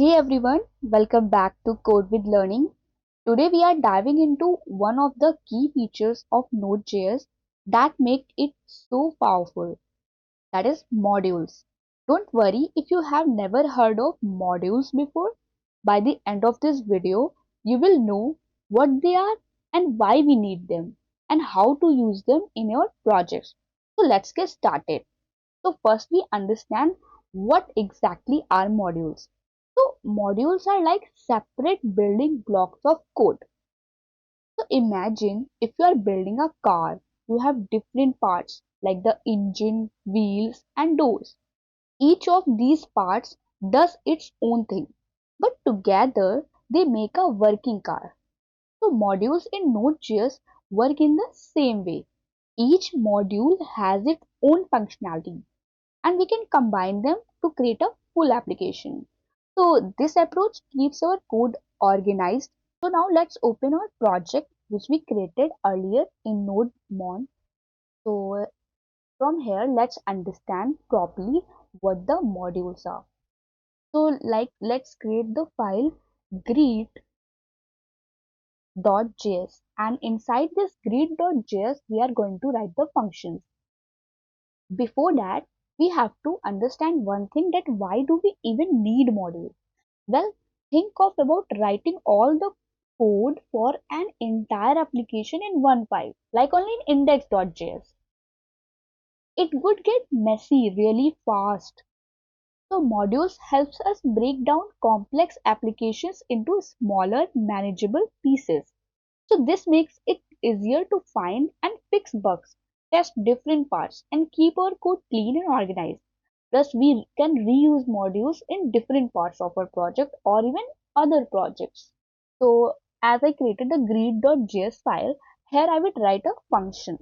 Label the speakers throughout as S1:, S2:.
S1: Hey everyone, welcome back to Code with Learning. Today we are diving into one of the key features of Node.js that make it so powerful. That is modules. Don't worry if you have never heard of modules before. By the end of this video, you will know what they are and why we need them and how to use them in your projects. So let's get started. So first we understand what exactly are modules. So modules are like separate building blocks of code. So imagine if you are building a car, you have different parts like the engine, wheels and doors. Each of these parts does its own thing, but together they make a working car. So modules in Node.js work in the same way. Each module has its own functionality and we can combine them to create a full application. So this approach keeps our code organized. So now let's open our project which we created earlier in NodeMon. So from here let's understand properly what the modules are. So let's create the file greet.js, and inside this greet.js we are going to write the functions. Before that, we have to understand one thing, that why do we even need modules? Well, think of about writing all the code for an entire application in one file, like only in index.js. It would get messy really fast. So modules helps us break down complex applications into smaller manageable pieces. So this makes it easier to find and fix bugs, test different parts, and keep our code clean and organized. Plus, we can reuse modules in different parts of our project or even other projects. So, as I created the greet.js file, here I will write a function.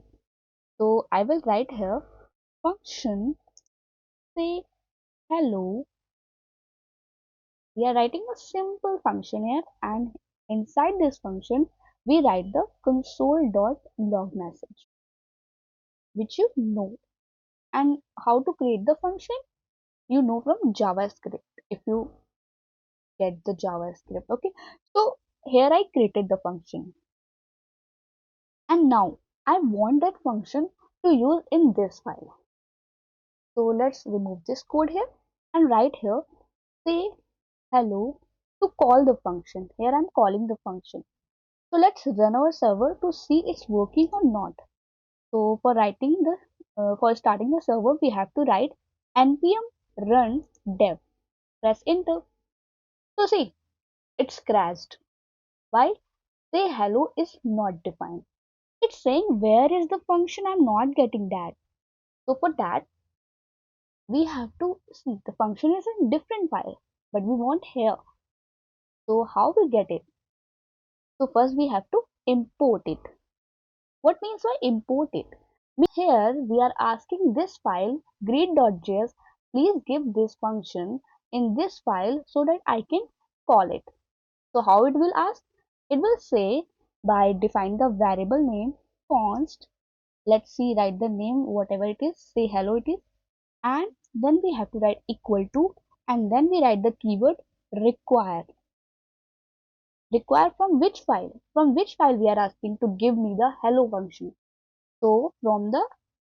S1: So, I will write here function say hello. We are writing a simple function here, and inside this function, we write the console.log message, which you know. And how to create the function? You know from JavaScript, if you get the JavaScript. Okay, so here I created the function, and now I want that function to use in this file. So let's remove this code here and write here say hello to call the function. Here I'm calling the function. So let's run our server to see it's working or not. So for starting the server, we have to write npm run dev. Press enter. So see, it's crashed. Why? Say hello is not defined. It's saying where is the function? I'm not getting that. So for that, we have to see the function is in different file, but we want here. So how we get it? So first we have to import it. What means by import it? Here we are asking this file greet.js, please give this function in this file so that I can call it. So how it will ask? It will say by define the variable name const. Let's see, write the name whatever it is, say hello it is, and then we have to write equal to, and then we write the keyword require. Require from which file? From which file we are asking to give me the hello function. So from the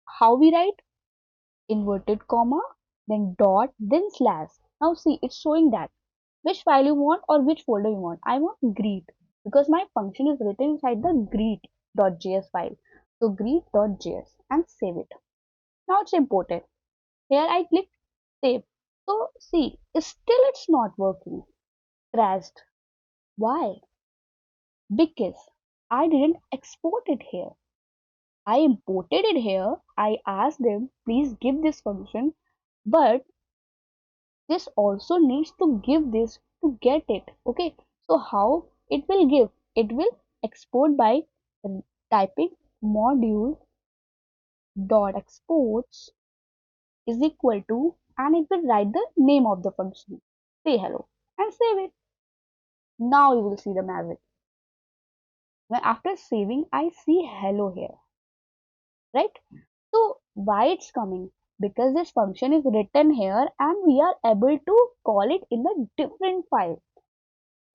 S1: how we write inverted comma, then dot, then slash. Now see, it's showing that which file you want or which folder you want. I want greet because my function is written inside the greet.js file. So greet.js and save it. Now it's imported. Here I click save. So see, still it's not working. Crashed. Why? Because I didn't export it here. I imported it here. I asked them, please give this function, but this also needs to give this to get it. Okay, so how it will give? It will export by typing module dot exports is equal to, and it will write the name of the function, say hello, and save it. Now you will see the magic. When after saving, I see hello here, right? So why it's coming? because this function is written here and we are able to call it in a different file.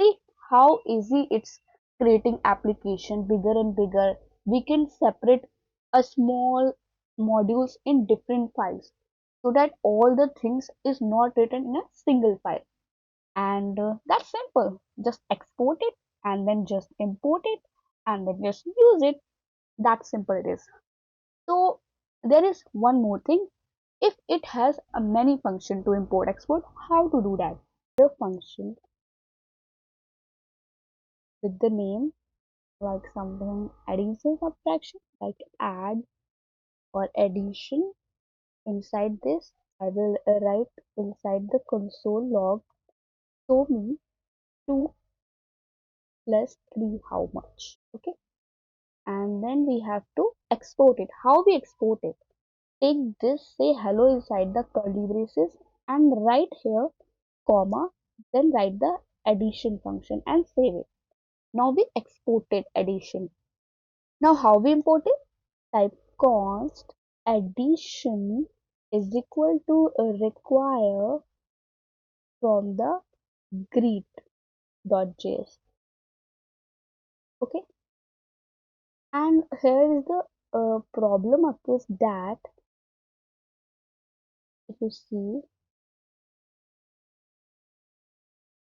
S1: See how easy it's creating application bigger and bigger. We can separate a small modules in different files so that all the things is not written in a single file. And that's simple. Just export it and then just import it and then just use it. That simple it is. So there is one more thing. If it has a many function to import export, how to do that? The function with the name like something addition subtraction like add or addition. Inside this I will write inside the console log show me 2 plus 3 how much. Okay, and then we have to export it. How we export it? Take this, say hello inside the curly braces and write here comma, then write the addition function and save it. Now we exported addition. Now how we import it? Type const addition is equal to require from the greet.js. Okay, and here is the problem occurs that if you see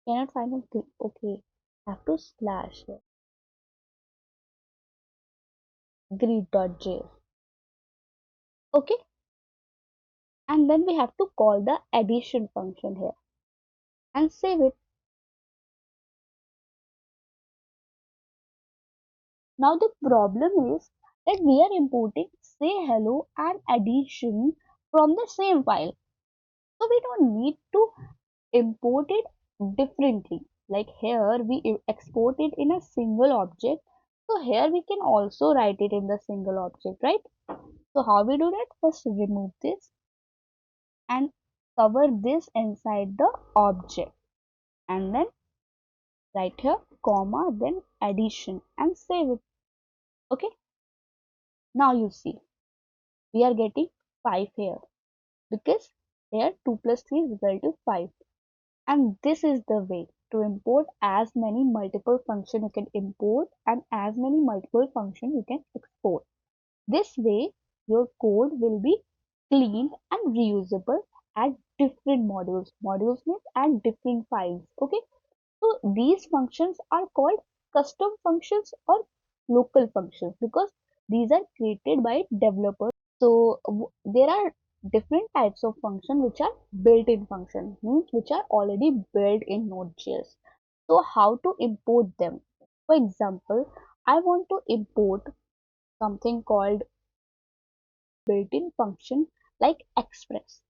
S1: cannot find a greet. Okay, have to slash here greet.js. Okay, and then we have to call the addition function here and save it. Now the problem is that we are importing say hello and addition from the same file. So we don't need to import it differently. Like here we export it in a single object. So here we can also write it in the single object, right? So how we do that? First remove this and cover this inside the object and then write here comma then addition and save it. Okay, now you see we are getting 5 here because here 2 plus 3 is equal to 5, and this is the way to import as many multiple function you can import and as many multiple function you can export. This way your code will be clean and reusable at different modules means at different files. Okay, so these functions are called custom functions or local functions because these are created by developers. So there are different types of function which are built-in function, means which are already built in Node.js. So how to import them? For example, I want to import something called built-in function like express.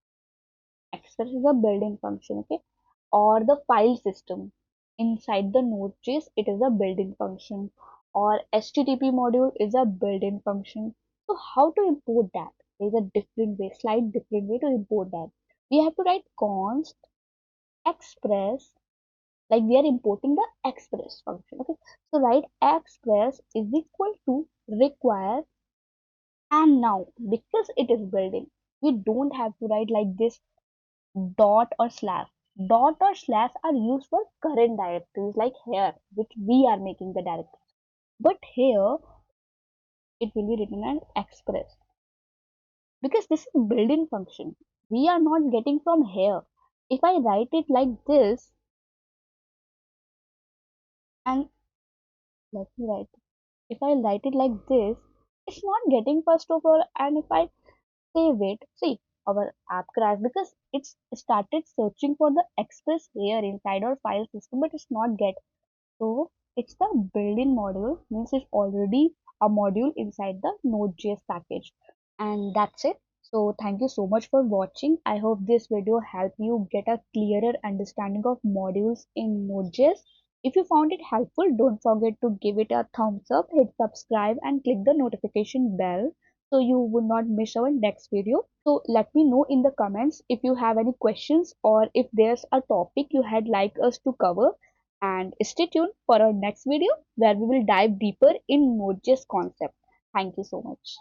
S1: Express is a built-in function, okay? Or the file system. Inside the Node.js, it is a built-in function. Or HTTP module is a built-in function. So how to import that? There is a different way, slight different way to import that. We have to write const express, like we are importing the express function, okay? So write express is equal to require, and now because it is built-in, we don't have to write like this dot or slash. Dot or slash are used for current directories like here, which we are making the directory. But here it will be written as express because this is built-in function. We are not getting from here. If I write it like this and let me write it. If I write it like this, it's not getting first of all, and if I save it, see our app crashed because it's started searching for the express here inside our file system, but it's not get. So it's the built-in module, means it's already a module inside the Node.js package. And that's it. So thank you so much for watching. I hope this video helped you get a clearer understanding of modules in Node.js. If you found it helpful, don't forget to give it a thumbs up, hit subscribe and click the notification bell so you will not miss our next video. So let me know in the comments if you have any questions or if there's a topic you had like us to cover, and stay tuned for our next video where we will dive deeper in Node.js concept. Thank you so much.